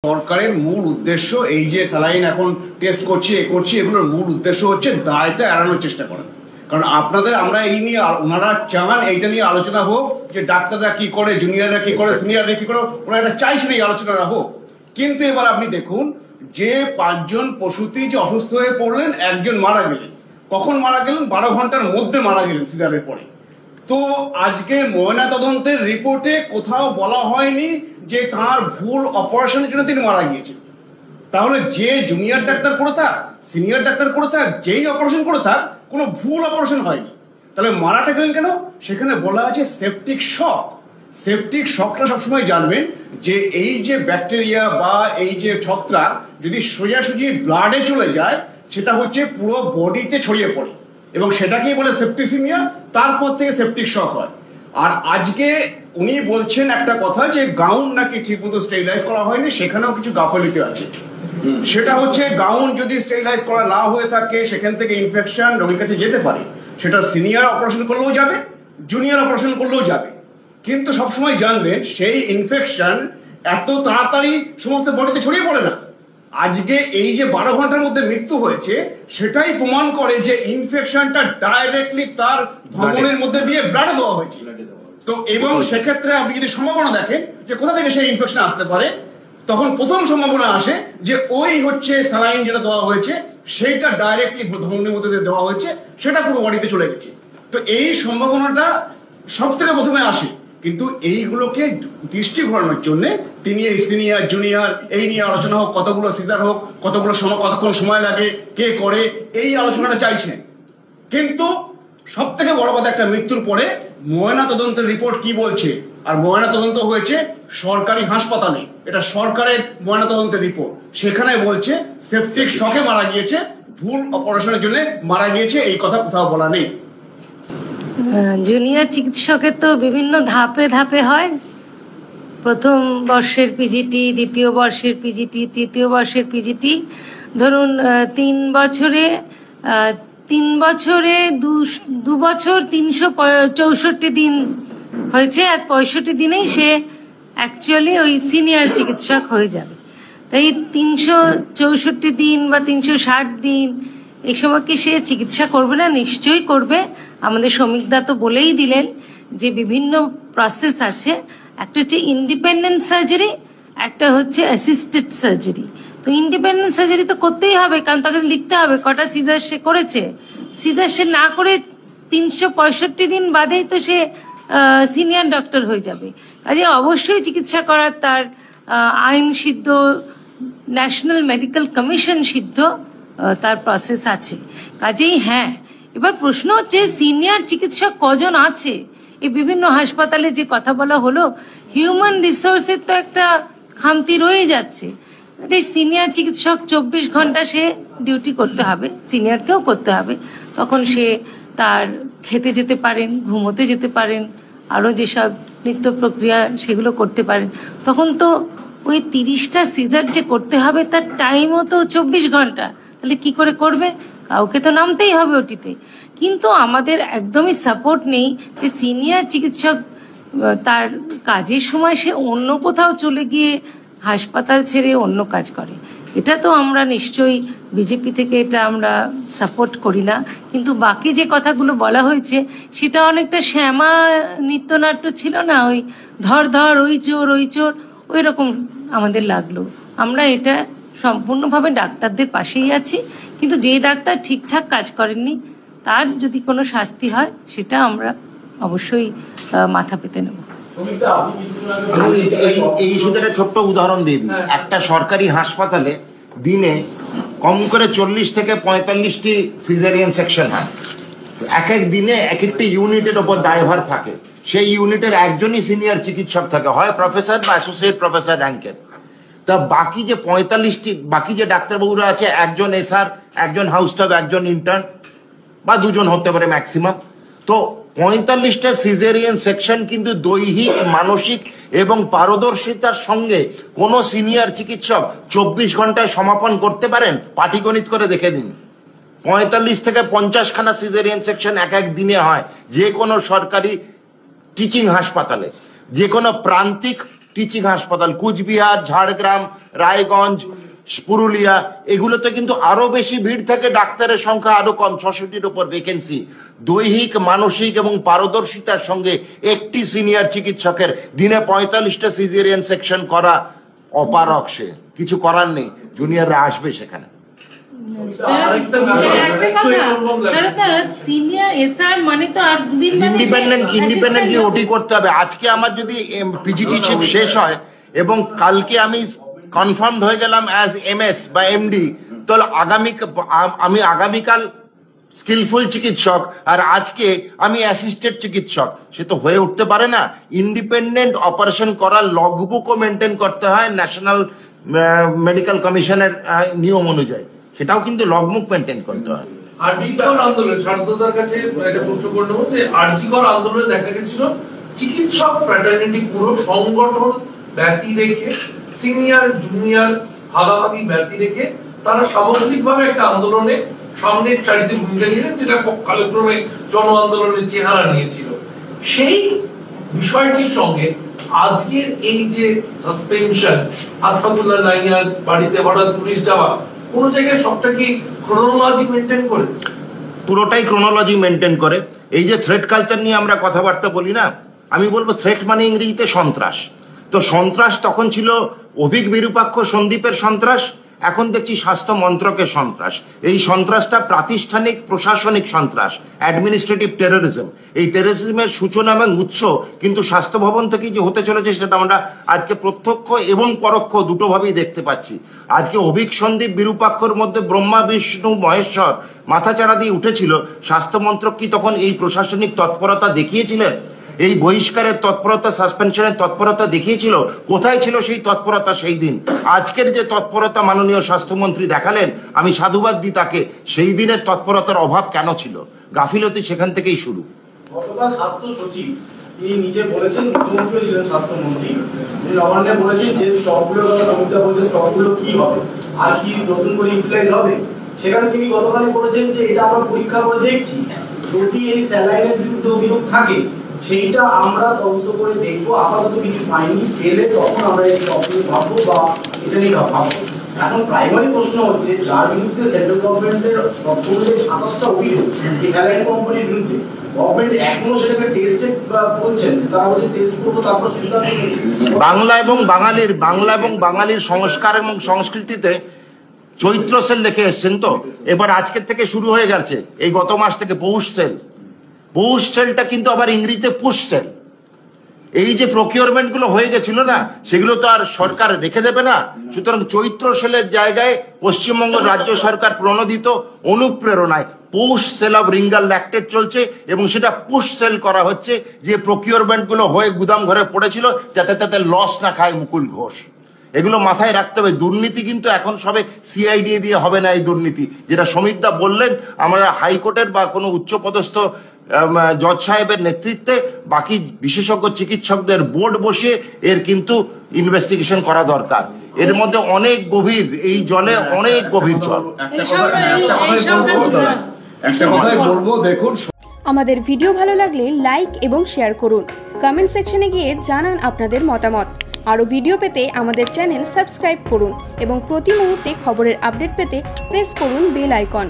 সরকারের মূল উদ্দেশ্য এই যে স্যালাইন এখন টেস্ট করছি এগুলোর মূল উদ্দেশ্য হচ্ছে দায়টা এড়ানোর চেষ্টা করা। কারণ আপনাদের আমরা এই নিয়ে ওনারা চান এইটা নিয়ে আলোচনা হোক, যে ডাক্তাররা কি করে, জুনিয়ররা কি করে, সিনিয়ররা কি করে, ওরা এটা চাইছেন এই আলোচনাটা হোক। কিন্তু এবার আপনি দেখুন যে 5 জন প্রসূতি যে অসুস্থ হয়ে পড়লেন, একজন মারা গেলেন। কখন মারা গেলেন? 12 ঘন্টার মধ্যে মারা গেলেন সিজারের পরে। তো আজকে ময়না তদন্তের রিপোর্টে কোথাও বলা হয়নি যে তার ভুল অপারেশনের জন্য তিনি মারা গিয়েছেন। তাহলে যে জুনিয়র ডাক্তার করে থাক, সিনিয়র ডাক্তার করে থাক, যেই অপারেশন করে থাক, কোনো ভুল অপারেশন হয়নি। তাহলে মারাটা গেলেন কেন? সেখানে বলা আছে সেপটিক শক। সেপটিক শকটা সবসময় জানবেন যে এই যে ব্যাকটেরিয়া বা এই যে ছত্রাক যদি সোজাসুজি ব্লাডে চলে যায়, সেটা হচ্ছে পুরো বডিতে ছড়িয়ে পড়ে এবং সেটাকেই বলে সেপ্টিসিমিয়া। তারপর থেকে সেপটিক শক হয়। আর আজকে উনি বলছেন একটা কথা যে গাউন নাকি ঠিকমতো স্টেরিলাইজ করা হয়নি, সেখানেও কিছু গাফিলতি আছে। সেটা হচ্ছে গাউন যদি স্টেরিলাইজ করা না হয়ে থাকে, সেখান থেকে ইনফেকশন রোগীর কাছে যেতে পারে। সেটা সিনিয়র অপারেশন করলেও যাবে, জুনিয়র অপারেশন করলেও যাবে। কিন্তু সবসময় জানবেন সেই ইনফেকশন এত তাড়াতাড়ি সমস্ত বডিতে ছড়িয়ে পড়ে না। আজকে এই যে 12 ঘন্টার মধ্যে মৃত্যু হয়েছে, সেটাই প্রমাণ করে যে ইনফেকশনটা ডাইরেক্টলি তার ধমনীর মধ্যে দিয়ে ব্লাডে দেওয়া হয়েছে। তো এবং সেক্ষেত্রে আপনি যদি সম্ভাবনা দেখেন যে কোথা থেকে সেই ইনফেকশন আসতে পারে, তখন প্রথম সম্ভাবনা আসে যে ওই হচ্ছে স্যালাইন যেটা দেওয়া হয়েছে সেইটা ডাইরেক্টলি ধমনীর মধ্যে দিয়ে দেওয়া হয়েছে, সেটা পুরো বডিতে চলে গেছে। তো এই সম্ভাবনাটা সব থেকে প্রথমে আসে। কিন্তু এইগুলোকে দৃষ্টি ঘোরানোর জন্য তিনি এই সিনিয়র জুনিয়র এই নিয়ে আলোচনা হোক, কতগুলো সিজার হোক, কতগুলো সময়, কতক্ষণ সময় লাগে, কে করে, এই আলোচনাটা চাইছেন। কিন্তু সব থেকে বড় কথা, একটা মৃত্যুর পরে ময়না তদন্তের রিপোর্ট কি বলছে? আর ময়না তদন্ত হয়েছে সরকারি হাসপাতালে, এটা সরকারের ময়না তদন্তের রিপোর্ট। সেখানে বলছে সেপটিক শকে মারা গিয়েছে, ভুল অপারেশনের জন্য মারা গিয়েছে, এই কথা কোথাও বলা নেই। জুনিয়র চিকিৎসকের তো বিভিন্ন ধাপে ধাপে হয়। প্রথম বর্ষের পিজিটি, দ্বিতীয় বর্ষের পিজিটি, তৃতীয় বর্ষের পিজিটি। ধরুন 3 বছরে 2 বছর 364 দিন হয়েছে, আর 65 দিনেই সে অ্যাকচুয়ালি ওই সিনিয়র চিকিৎসক হয়ে যাবে। তাই 364 দিন বা 360 দিন এই সময় কি সে চিকিৎসা করবে না? নিশ্চয়ই করবে। আমাদের শ্রমিকদা তো বলেই দিলেন যে বিভিন্ন প্রসেস আছে, একটা হচ্ছে ইন্ডিপেন্ডেন্ট সার্জারি, একটা হচ্ছে অ্যাসিস্টেড সার্জারি। তো ইন্ডিপেন্ডেন্ট সার্জারি তো করতেই হবে, কারণ তাকে লিখতে হবে কটা সিজার সে করেছে। সিজার সে না করে 365 দিন বাদেই তো সে সিনিয়র ডক্টর হয়ে যাবে। কাজে অবশ্যই চিকিৎসা করার তার আইন সিদ্ধ, ন্যাশনাল মেডিকেল কমিশন সিদ্ধ তার প্রসেস আছে। কাজেই হ্যাঁ, এবার প্রশ্ন হচ্ছে সিনিয়র চিকিৎসক কজন আছে? এই বিভিন্ন হাসপাতালে যে কথা বলা হলো, হিউম্যান রিসোর্সের তো একটা খামতি রয়ে যাচ্ছে। সিনিয়র চিকিৎসক 24 ঘন্টা সে ডিউটি করতে হবে, সিনিয়রকেও করতে হবে। তখন সে তার খেতে যেতে পারেন, ঘুমোতে যেতে পারেন, আরও যেসব নিত্য প্রক্রিয়া সেগুলো করতে পারেন। তখন তো ওই 30টা সিজার যে করতে হবে তার টাইমও তো 24 ঘন্টা। তাহলে কি করে করবে? কাউকে তো নামতেই হবে ওটিতে। কিন্তু আমাদের একদমই সাপোর্ট নেই যে সিনিয়র চিকিৎসক তার কাজের সময় সে অন্য কোথাও চলে গিয়ে হাসপাতাল ছেড়ে অন্য কাজ করে। এটা তো আমরা নিশ্চয়ই বিজেপি থেকে এটা আমরা সাপোর্ট করি না। কিন্তু বাকি যে কথাগুলো বলা হয়েছে সেটা অনেকটা শ্যামা নৃত্যনাট্য ছিল না, ওই ধর ধর ওই চোর ওই চোর, ওই রকম আমাদের লাগলো। আমরা এটা সম্পূর্ণভাবে ডাক্তারদের পাশেই আছি, কিন্তু যে ডাক্তার ঠিকঠাক কাজ করেননি তার যদি কোনো শাস্তি হয় সেটা আমরা অবশ্যই মাথা পেতে নেব। এই ইস্যুতে ছোট্ট উদাহরণ দিয়ে দিই। একটা সরকারি হাসপাতালে দিনে কম করে 40 থেকে 45টি সিজারিয়ান সেকশন হয়। এক এক দিনে এক একটি ইউনিটের ওপর দায়ভার থাকে। সেই ইউনিটের একজনই সিনিয়র চিকিৎসক থাকে, হয় প্রফেসর বা অ্যাসোসিয়েট প্রফেসর র্যাঙ্কের। তা বাকি যে 45টি বাকি যে ডাক্তারবাবুরা আছে, একজন এসআর, একজন হাউস স্টাফ, একজন ইন্টার্ন বা 2 জন হতে পারে ম্যাক্সিমাম। তো 45টা সিজারিয়ান সেকশন কিন্তু দৈহিক, মানসিক এবং পারদর্শিতার সঙ্গে কোন সিনিয়র চিকিৎসক 24 ঘন্টায় সমাপন করতে পারেন? পাটিগণিত করে দেখে দিন। 45 থেকে 50 খানা সিজারিয়ান সেকশন এক এক দিনে হয় যে কোনো সরকারি টিচিং হাসপাতালে। যে কোনো প্রান্তিক টিচিং হাসপাতাল, কুচবিহার, ঝাড়গ্রাম, রায়গঞ্জ, পুরুলিয়া, এগুলোতে কিন্তু আরো বেশি ভিড় থাকে, ডাক্তারের সংখ্যা আরো কম, ৬৬টির উপর ভ্যাকেন্সি। দৈহিক, মানসিক এবং পারদর্শিতার সঙ্গে একটি সিনিয়র চিকিৎসকের দিনে ৪৫টা সিজারিয়ান সেকশন করা অপারক, সে কিছু করার নেই, জুনিয়ররা আসবে সেখানে। ইন্ডিপেন্ডেন্টলি ওটি করতে হবে। আজকে আমার যদি পিজিটি চিফ শেষ হয় এবং কালকে আমি কনফার্ম হয়ে গেলাম অ্যাজ এমএস বা এমডি, তাহলে আমি আগামীকাল স্কিলফুল চিকিৎসক আর আজকে আমি অ্যাসিস্ট্যান্ট চিকিৎসক, সে তো হয়ে উঠতে পারে না। ইন্ডিপেন্ডেন্ট অপারেশন করার লগবুকও মেনটেন করতে হয় ন্যাশনাল মেডিকেল কমিশনের নিয়ম অনুযায়ী, সেটাও কিন্তু লগবুক মেনটেন করতে হয়। আরজিকর আন্দোলন শান্তদার কাছে একটা প্রশ্ন করতে হবে যে আরজিকর আন্দোলনে দেখা গেছিল চিকিৎসক ফ্র্যাটার্নিটি পুরো সংগঠন ব্যতি রেখে, সিনিয়র জুনিয়র ভাগাভাগি ব্যতি রেখে তারা সামগ্রিকভাবে একটা আন্দোলনে সামনের সারিতে ভূমিকা নিয়েছেন, যেটা কালক্রমে জন আন্দোলনের চেহারা নিয়েছিল। সেই বিষয়টির সঙ্গে আজকের এই যে সাসপেনশন, হাসপাতাল্লাহ নাইয়ার বাড়িতে হঠাৎ পুলিশ যাওয়া, কোন জায়গায় সবটা কি ক্রোনোলজি মেনটেন করে? পুরোটাই ক্রোনোলজি মেনটেন করে। এই যে থ্রেট কালচার নিয়ে আমরা কথাবার্তা বলি না, আমি বলবো থ্রেট মানে ইংরেজিতে সন্ত্রাস। তো সন্ত্রাস তখন ছিল অভিক বিরূপাক্ষ সন্দীপের সন্ত্রাস, এখন দেখছি স্বাস্থ্য মন্ত্রকের সন্ত্রাস। এই সন্ত্রাসটা প্রাতিষ্ঠানিক প্রশাসনিক সন্ত্রাস, অ্যাডমিনিস্ট্রেটিভ টেরোরিজম। এই টেরোরিজমের সূচনা এবং উৎস কিন্তু স্বাস্থ্য ভবন থেকে যে হতে চলেছে সেটা আমরা আজকে প্রত্যক্ষ এবং পরোক্ষ দুটোভাবেই দেখতে পাচ্ছি। আজকে অভিক সন্দীপ বিরূপাক্ষর মধ্যে ব্রহ্মা বিষ্ণু মহেশ্বর মাথাচাড়া দিয়ে উঠেছিল, স্বাস্থ্য মন্ত্রক কি তখন এই প্রশাসনিক তৎপরতা দেখিয়েছিলেন? এই বহিষ্কারের তৎপরতা, সাসপেনশনের তৎপরতা দেখিয়েছিল? কোথায় ছিল সেই তৎপরতা সেই দিন? আজকের যে তৎপরতা মাননীয় স্বাস্থ্যমন্ত্রী দেখালেন, আমি সাধুবাদ দিই তাকে। সেই দিনের তৎপরতার অভাব কেন ছিল? গাফিলতি সেখান থেকেই শুরু। গতকাল স্বাস্থ্য সচিব তিনি নিজে বলেছেন, মুখ্যমন্ত্রী ছিলেন স্বাস্থ্যমন্ত্রী, তিনি নবান্নে বলেছেন যে স্টকগুলো সমিতিটা বলছে স্টকগুলো কি হবে আর কি নতুন করে ইউটিলাইজ হবে। সেখানে তিনি গতকাল বলেছেন যে এটা আমরা পরীক্ষা করে দেখছি, যদি এই স্যালাইনের বিরুদ্ধে অভিযোগ থাকে সেইটা আমরা তদন্ত করে দেখবো, আপাতত কিছু পাইনি, পেলে তখন আমরা এই স্টকগুলো ভাববো বা এটা নিয়ে ভাববো। এখন প্রাইমারি প্রশ্ন হচ্ছে, যার বিরুদ্ধে সেন্ট্রাল গভর্নমেন্টের তথ্যগুলো ২৭টা অভিযোগ এই স্যালাইন কোম্পানির বিরুদ্ধে, গভর্নমেন্ট এখনো সেটাকে টেস্টে বলছেন, তারা বলছে টেস্ট করবো তারপর সিদ্ধান্ত। বাংলা এবং বাঙালির সংস্কার এবং সংস্কৃতিতে চৈত্র সেল দেখে এসছেন তো, এবার আজকের থেকে শুরু হয়ে গেছে, এই গত মাস থেকে পৌষ সেল। পৌষ সেলটা কিন্তু আবার ইংরেজিতে পুশ সেল। এই যে প্রকিউরমেন্ট গুলো হয়ে গেছিল না, সেগুলো তো আর সরকার রেখে দেবে না। সুতরাং চৈত্র সেলের জায়গায় পশ্চিমবঙ্গ রাজ্য সরকার প্রণোদিত অনুপ্রেরণায় পৌষ সেল অফ রিঙ্গাল ল্যাকটেট চলছে এবং সেটা পুশ সেল করা হচ্ছে, যে প্রকিউরমেন্ট গুলো হয়ে গুদাম ঘরে পড়েছিল যাতে তাতে লস না খায় মুকুল ঘোষ। এগুলো মাথায় রাখতে হবে। দুর্নীতি কিন্তু এখন সবে সিআইডি দিয়ে হবে না। এই দুর্নীতি যেটা সমিতদা বললেন, আমরা হাইকোর্টের বা কোনো উচ্চপদস্থ জজ সাহেবের নেতৃত্বে বাকি বিশেষজ্ঞ চিকিৎসকদের বোর্ড বসিয়ে এর কিন্তু ইনভেস্টিগেশন করা দরকার। এর মধ্যে অনেক গভীর, এই জলে অনেক গভীর জল। দেখুন, আমাদের ভিডিও ভালো লাগলে লাইক এবং শেয়ার করুন, কমেন্ট সেকশনে গিয়ে জানান আপনাদের মতামত। আরও ভিডিও পেতে আমাদের চ্যানেল সাবস্ক্রাইব করুন এবং প্রতি মুহূর্তে খবরের আপডেট পেতে প্রেস করুন বেল আইকন।